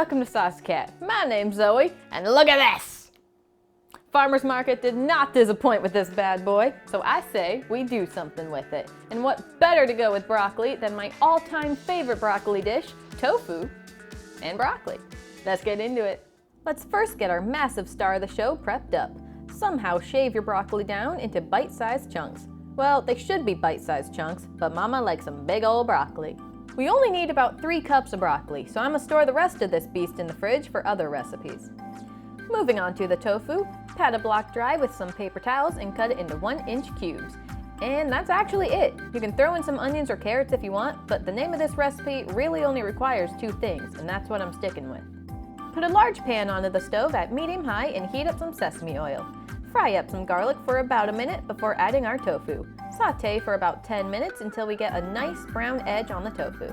welcome to Saucy Cat. My name's Zoe, and look at this! Farmer's Market did not disappoint with this bad boy, so I say we do something with it. And what better to go with broccoli than my all-time favorite broccoli dish, tofu and broccoli. Let's get into it. Let's first get our massive star of the show prepped up. Somehow shave your broccoli down into bite-sized chunks. Well, they should be bite-sized chunks, but Mama likes some big old broccoli. We only need about 3 cups of broccoli, so I'm gonna store the rest of this beast in the fridge for other recipes. Moving on to the tofu, pat a block dry with some paper towels and cut it into 1-inch cubes. And that's actually it. You can throw in some onions or carrots if you want, but the name of this recipe really only requires 2 things, and that's what I'm sticking with. Put a large pan onto the stove at medium-high and heat up some sesame oil. Fry up some garlic for about a minute before adding our tofu. Sauté for about 10 minutes until we get a nice brown edge on the tofu.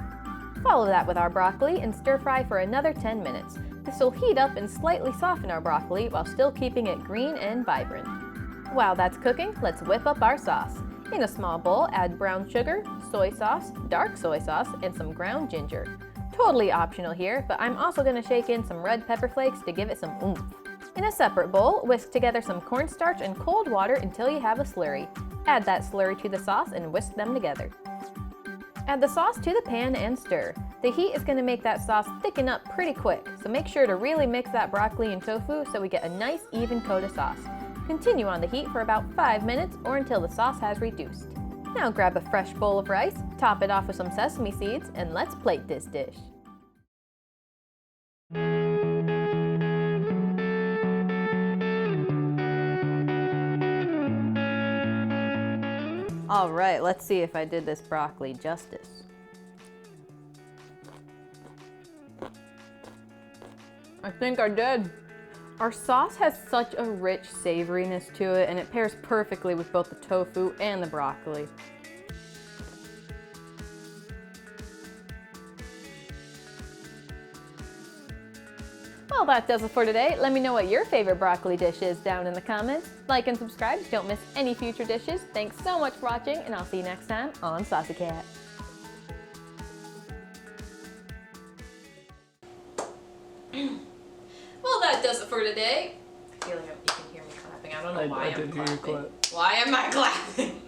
Follow that with our broccoli and stir fry for another 10 minutes. This will heat up and slightly soften our broccoli while still keeping it green and vibrant. While that's cooking, let's whip up our sauce. In a small bowl, add brown sugar, soy sauce, dark soy sauce, and some ground ginger. Totally optional here, but I'm also going to shake in some red pepper flakes to give it some oomph. In a separate bowl, whisk together some cornstarch and cold water until you have a slurry. Add that slurry to the sauce and whisk them together. Add the sauce to the pan and stir. The heat is going to make that sauce thicken up pretty quick, so make sure to really mix that broccoli and tofu so we get a nice even coat of sauce. Continue on the heat for about 5 minutes or until the sauce has reduced. Now grab a fresh bowl of rice, top it off with some sesame seeds, and let's plate this dish. All right, let's see if I did this broccoli justice. I think I did. Our sauce has such a rich savoriness to it, and it pairs perfectly with both the tofu and the broccoli. Well, that does it for today. Let me know what your favorite broccoli dish is down in the comments. Like and subscribe so don't miss any future dishes. Thanks so much for watching, and I'll see you next time on Saucy Cat. Well, that does it for today. I feel like you can hear me clapping. I don't know why I'm clapping. Why am I clapping?